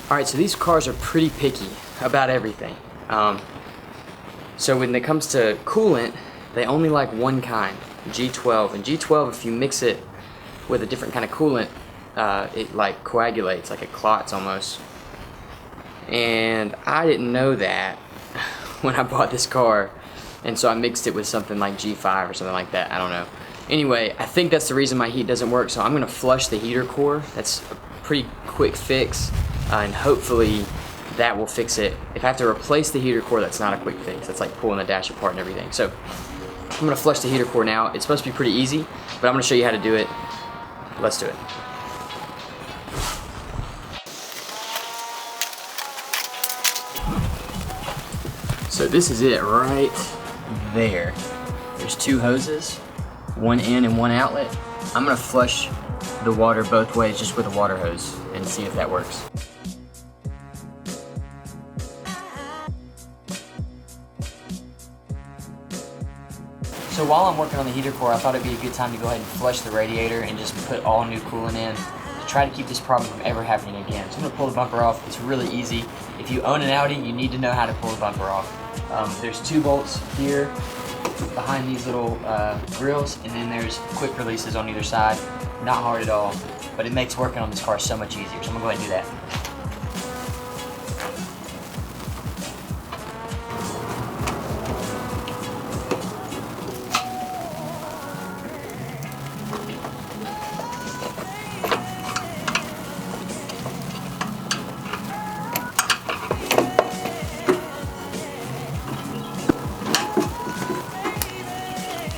Alright, so these cars are pretty picky about everything. So when it comes to coolant, they only like one kind, G12. And G12, if you mix it with a different kind of coolant, it like coagulates, like it clots almost. And I didn't know that when I bought this car, and so I mixed it with something like G5 or something like that. I don't know. Anyway, I think that's the reason my heat doesn't work, so I'm gonna flush the heater core. That's a pretty quick fix, and hopefully that will fix it. If I have to replace the heater core, that's not a quick fix. That's like pulling the dash apart and everything. So I'm gonna flush the heater core now. It's supposed to be pretty easy, but I'm gonna show you how to do it. Let's do it. So this is it right there. There's two hoses, one in and one outlet. I'm gonna flush the water both ways just with a water hose and see if that works. So while I'm working on the heater core, I thought it'd be a good time to go ahead and flush the radiator and just put all new coolant in to try to keep this problem from ever happening again. So I'm gonna pull the bumper off. It's really easy. If you own an Audi, you need to know how to pull the bumper off. There's two bolts here behind these little grills, and then there's quick releases on either side. Not hard at all, but it makes working on this car so much easier. So I'm gonna go ahead and do that.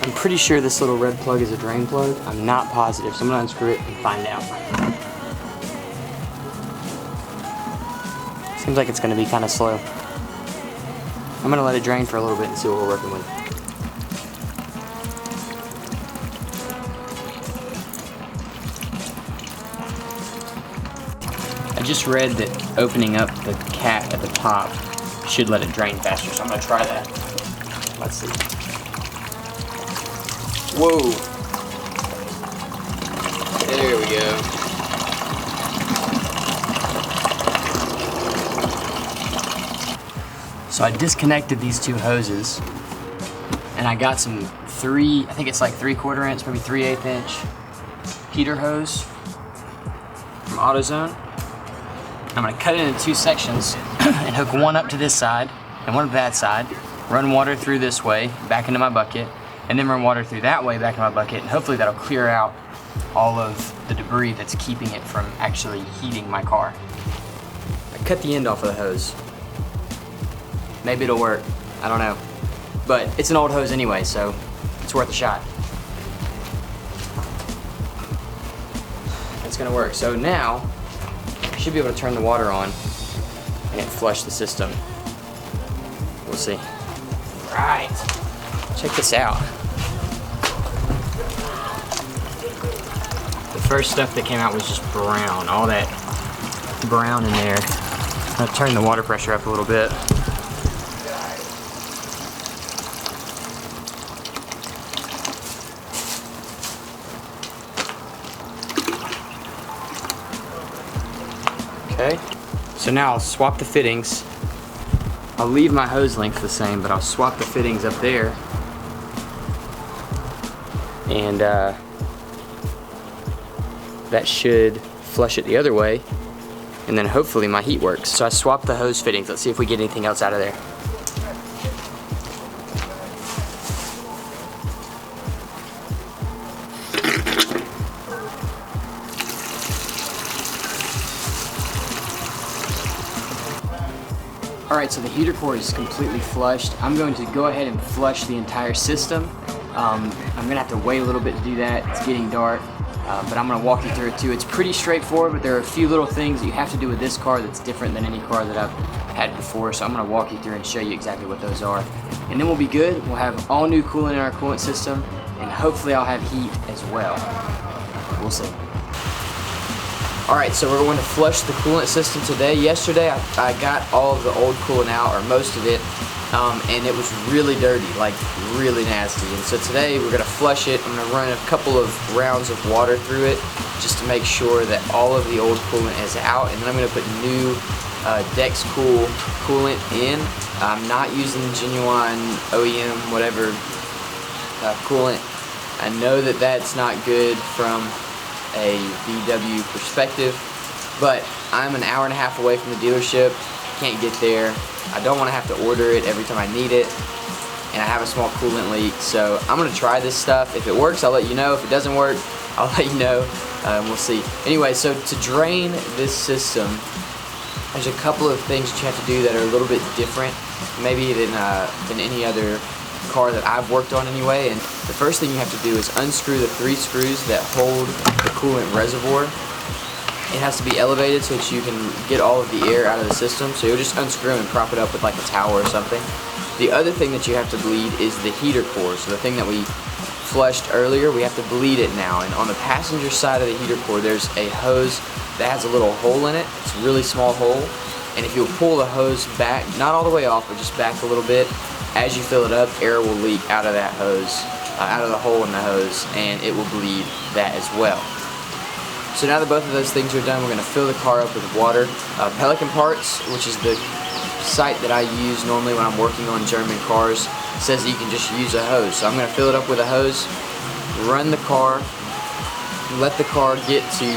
I'm pretty sure this little red plug is a drain plug. I'm not positive, so I'm gonna unscrew it and find out. Seems like it's gonna be kind of slow. I'm gonna let it drain for a little bit and see what we're working with. I just read that opening up the cap at the top should let it drain faster, so I'm gonna try that. Let's see. Whoa. There we go. So I disconnected these two hoses and I got some I think it's like 3/4 inch, maybe 3/8 inch heater hose from AutoZone. I'm gonna cut it into two sections and hook one up to this side and one to that side, run water through this way, back into my bucket, and then run water through that way back in my bucket, and hopefully that'll clear out all of the debris that's keeping it from actually heating my car. I cut the end off of the hose. Maybe it'll work, I don't know. But it's an old hose anyway, so it's worth a shot. It's gonna work. So now, I should be able to turn the water on and it flush the system. We'll see. Right. Check this out. The first stuff that came out was just brown, all that brown in there. I'm gonna turn the water pressure up a little bit. Okay, so now I'll swap the fittings. I'll leave my hose length the same, but I'll swap the fittings up there. And that should flush it the other way. And then hopefully my heat works. So I swapped the hose fittings. Let's see if we get anything else out of there. Alright, so the heater core is completely flushed. I'm going to go ahead and flush the entire system. I'm going to have to wait a little bit to do that. It's getting dark, but I'm going to walk you through it too. It's pretty straightforward, but there are a few little things that you have to do with this car that's different than any car that I've had before. So I'm going to walk you through and show you exactly what those are. And then we'll be good. We'll have all new coolant in our coolant system, and hopefully I'll have heat as well. We'll see. Alright, so we're going to flush the coolant system today. Yesterday I got all of the old coolant out, or most of it, and it was really dirty, like really nasty. And so today we're going to flush it. I'm going to run a couple of rounds of water through it just to make sure that all of the old coolant is out. And then I'm going to put new Dexcool coolant in. I'm not using genuine OEM whatever coolant. I know that that's not good from a VW perspective, but I'm an hour and a half away from the dealership, can't get there, I don't want to have to order it every time I need it, and I have a small coolant leak, so I'm going to try this stuff. If it works, I'll let you know. If it doesn't work, I'll let you know. We'll see. Anyway, so to drain this system, there's a couple of things that you have to do that are a little bit different maybe than any other car that I've worked on anyway. And the first thing you have to do is unscrew the 3 screws that hold the coolant reservoir. It has to be elevated so that you can get all of the air out of the system. So you'll just unscrew them and prop it up with like a towel or something. The other thing that you have to bleed is the heater core. So the thing that we flushed earlier, we have to bleed it now. And on the passenger side of the heater core, there's a hose that has a little hole in it. It's a really small hole. And if you'll pull the hose back, not all the way off, but just back a little bit, as you fill it up, air will leak out of that hose, out of the hole in the hose, and it will bleed that as well. So now that both of those things are done, we're going to fill the car up with water. Pelican Parts, which is the site that I use normally when I'm working on German cars, says that you can just use a hose. So I'm going to fill it up with a hose, run the car, let the car get to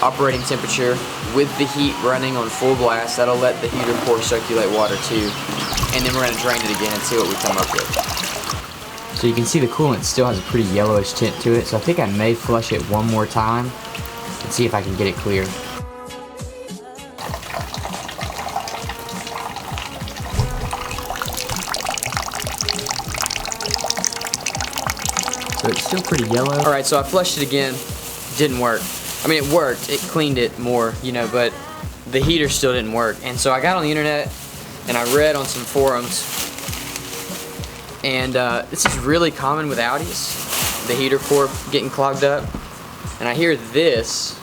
operating temperature with the heat running on full blast. That'll let the heater core circulate water too. And then we're going to drain it again and see what we come up with. So you can see the coolant still has a pretty yellowish tint to it, so I think I may flush it one more time and see if I can get it clear. So it's still pretty yellow. Alright, so I flushed it again. Didn't work. I mean, it worked. It cleaned it more, you know, but the heater still didn't work. And so I got on the internet and I read on some forums, and this is really common with Audis, the heater core getting clogged up. And I hear this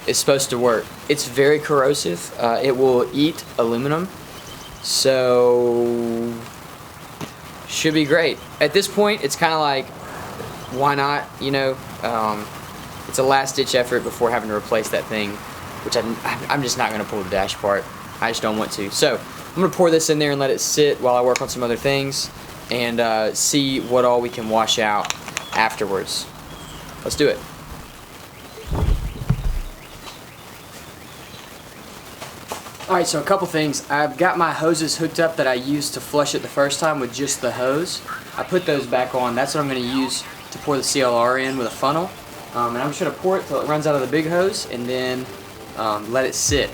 is supposed to work. It's very corrosive. It will eat aluminum, so should be great. At this point, it's kind of like, why not, you know? It's a last-ditch effort before having to replace that thing, which I'm just not going to pull the dash apart. I just don't want to. So I'm going to pour this in there and let it sit while I work on some other things and see what all we can wash out afterwards. Let's do it. Alright, so a couple things. I've got my hoses hooked up that I used to flush it the first time with just the hose. I put those back on. That's what I'm going to use to pour the CLR in with a funnel. And I'm just going to pour it till it runs out of the big hose and then let it sit.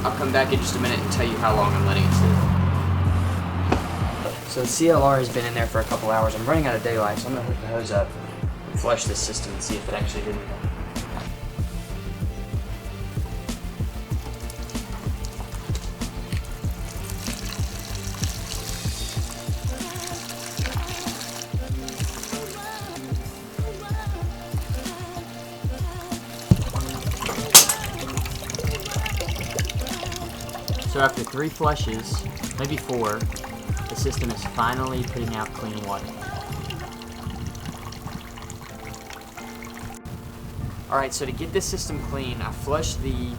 I'll come back in just a minute and tell you how long I'm letting it sit. So the CLR has been in there for a couple hours. I'm running out of daylight, so I'm going to hook the hose up and flush this system and see if it actually did anything. So after 3 flushes, maybe 4, the system is finally putting out clean water. Alright, so to get this system clean, I flushed the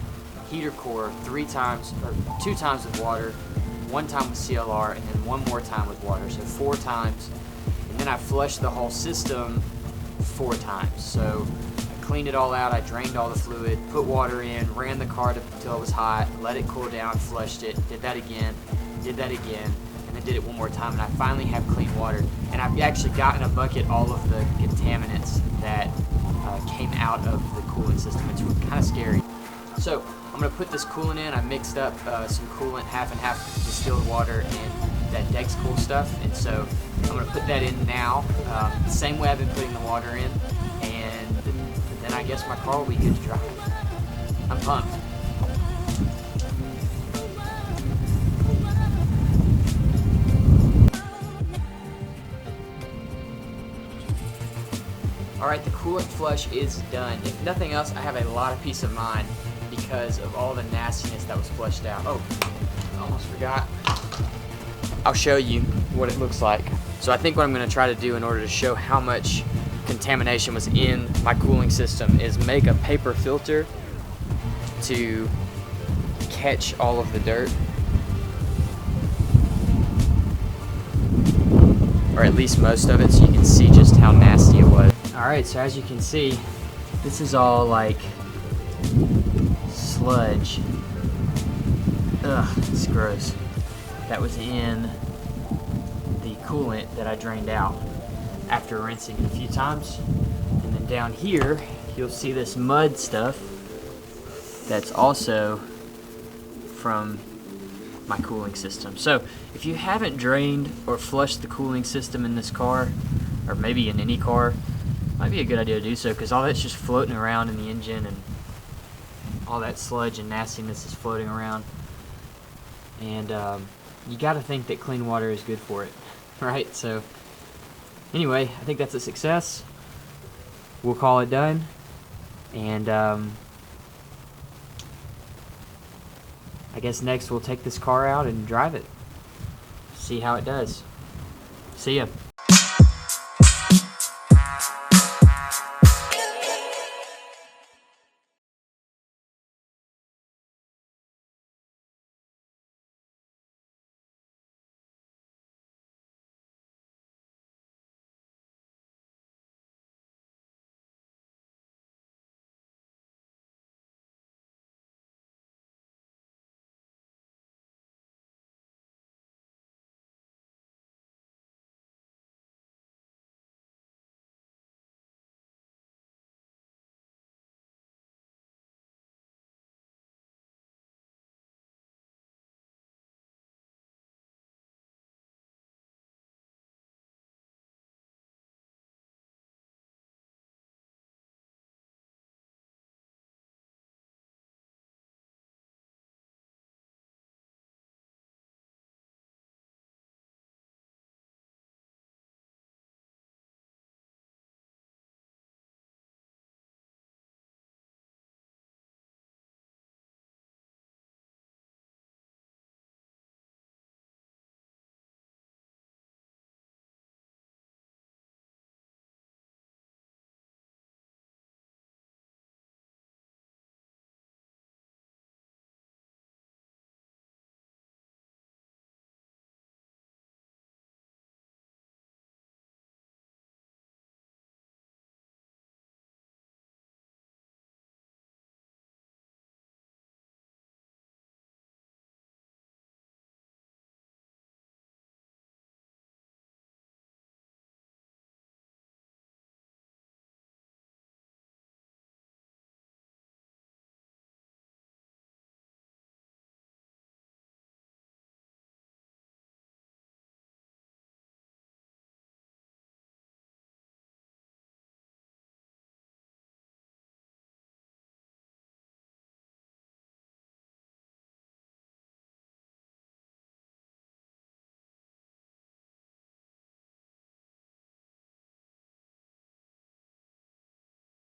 heater core 3 times, or 2 times with water, 1 time with CLR, and then 1 more time with water, so 4 times. And then I flushed the whole system 4 times. So cleaned it all out, I drained all the fluid, put water in, ran the car until it was hot, let it cool down, flushed it, did that again, and then did it one more time, and I finally have clean water. And I've actually got in a bucket all of the contaminants that came out of the coolant system. It's kind of scary. So I'm going to put this coolant in. I mixed up some coolant, half and half distilled water and that Dexcool stuff, and so I'm going to put that in now, the same way I've been putting the water in, and then I guess my car will be good to drive. I'm pumped. Alright, the coolant flush is done. If nothing else, I have a lot of peace of mind because of all the nastiness that was flushed out. Oh, almost forgot. I'll show you what it looks like. So I think what I'm gonna try to do in order to show how much contamination was in my cooling system is make a paper filter to catch all of the dirt. Or at least most of it, so you can see just how nasty it was. Alright, so as you can see, this is all like sludge. Ugh, it's gross. That was in the coolant that I drained out after rinsing it a few times. And then down here, you'll see this mud stuff that's also from my cooling system. So if you haven't drained or flushed the cooling system in this car, or maybe in any car, might be a good idea to do so, because all that's just floating around in the engine and all that sludge and nastiness is floating around. And you got to think that clean water is good for it, right? So anyway, I think that's a success. We'll call it done. And I guess next we'll take this car out and drive it. See how it does. See ya.